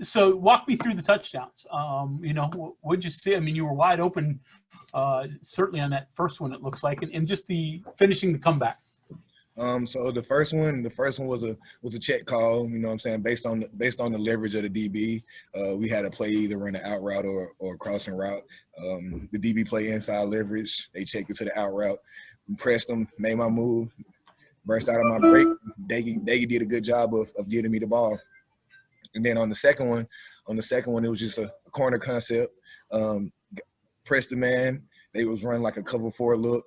So walk me through the touchdowns. What'd you see? I mean, you were wide open, certainly on that first one, it looks like, and just the finishing the comeback. So the first one was a check call, you know what I'm saying, based on the leverage of the DB. We had to play either run an out route or a crossing route. The DB play inside leverage. They checked it to the out route. Pressed them, made my move, burst out of my break. Daggy did a good job of getting me the ball. And then on the second one, it was just a corner concept. Pressed the man. They was running like a cover 4 look.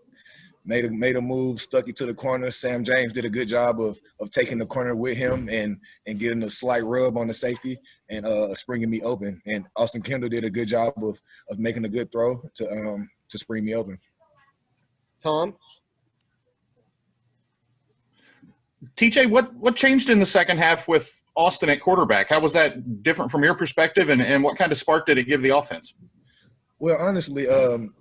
Made a move, stuck it to the corner. Sam James did a good job of taking the corner with him and getting a slight rub on the safety and springing me open. And Austin Kendall did a good job of making a good throw to spring me open. Tom? TJ, what changed in the second half with Austin at quarterback? How was that different from your perspective, and what kind of spark did it give the offense? Well, honestly,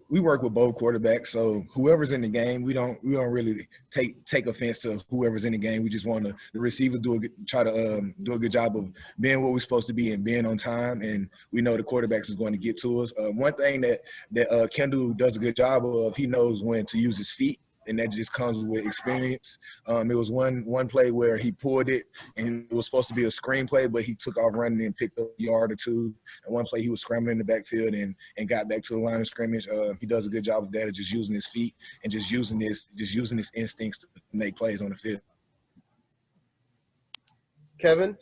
we work with both quarterbacks, so whoever's in the game, we don't really take offense to whoever's in the game. We just want the receiver try to do a good job of being what we're supposed to be and being on time, and we know the quarterbacks is going to get to us. One thing that Kendall does a good job of, he knows when to use his feet, and that just comes with experience. It was one play where he pulled it, and it was supposed to be a screen play, but he took off running and picked up a yard or two. And one play he was scrambling in the backfield and got back to the line of scrimmage. He does a good job of that, of just using his feet and just using his instincts to make plays on the field. Kevin?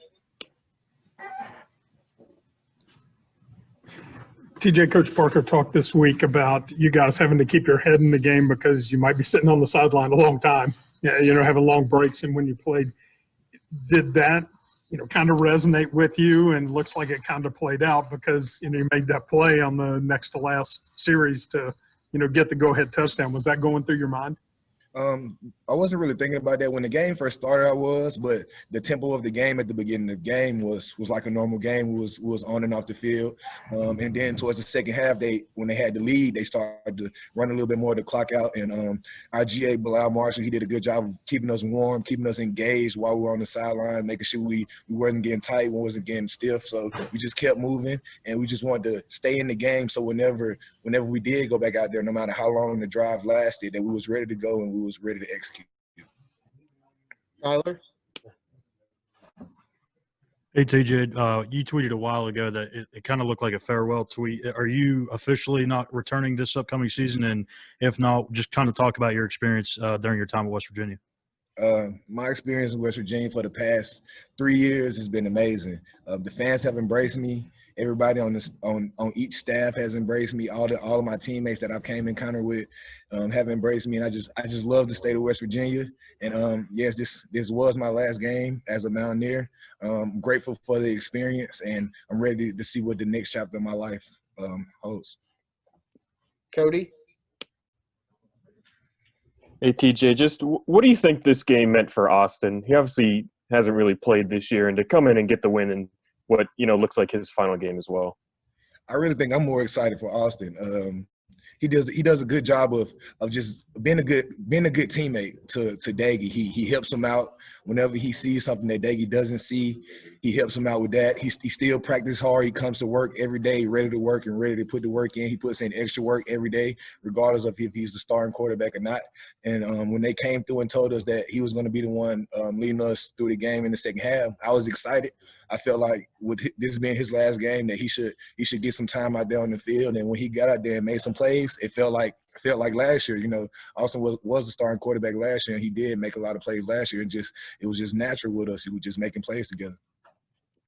TJ, Coach Parker talked this week about you guys having to keep your head in the game because you might be sitting on the sideline a long time, having long breaks. And when you played, did that, kind of resonate with you? And looks like it kind of played out because, you made that play on the next to last series to, get the go-ahead touchdown. Was that going through your mind? I wasn't really thinking about that when the game first started. But the tempo of the game at the beginning of the game was like a normal game. Was on and off the field, and then towards the second half, when they had the lead, they started to run a little bit more of the clock out. And our GA Bilal Marshall, he did a good job of keeping us warm, keeping us engaged while we were on the sideline, making sure we weren't getting tight, we wasn't getting stiff. So we just kept moving, and we just wanted to stay in the game. So whenever we did go back out there, no matter how long the drive lasted, that we was ready to go and we was ready to execute. Tyler? Hey, TJ, you tweeted a while ago that it kind of looked like a farewell tweet. Are you officially not returning this upcoming season? And if not, just kind of talk about your experience during your time at West Virginia. My experience in West Virginia for the past 3 years has been amazing. The fans have embraced me. Everybody on each staff has embraced me. All of my teammates that I've came in contact with have embraced me, and I just love the state of West Virginia. And yes, this was my last game as a Mountaineer. I'm grateful for the experience, and I'm ready to see what the next chapter of my life holds. Cody? Hey, TJ, just what do you think this game meant for Austin? He obviously hasn't really played this year, and to come in and get the win and what looks like his final game as well. I really think I'm more excited for Austin. He does a good job of just being a good teammate to Daggy. He helps him out whenever he sees something that Daggy doesn't see. He helps him out with that. He still practices hard. He comes to work every day, ready to work and ready to put the work in. He puts in extra work every day, regardless of if he's the starting quarterback or not. And when they came through and told us that he was going to be the one leading us through the game in the second half, I was excited. I felt like with this being his last game, that he should get some time out there on the field. And when he got out there and made some plays, it felt like last year. Austin was the starting quarterback last year, and he did make a lot of plays last year. And it was just natural with us. He was just making plays together.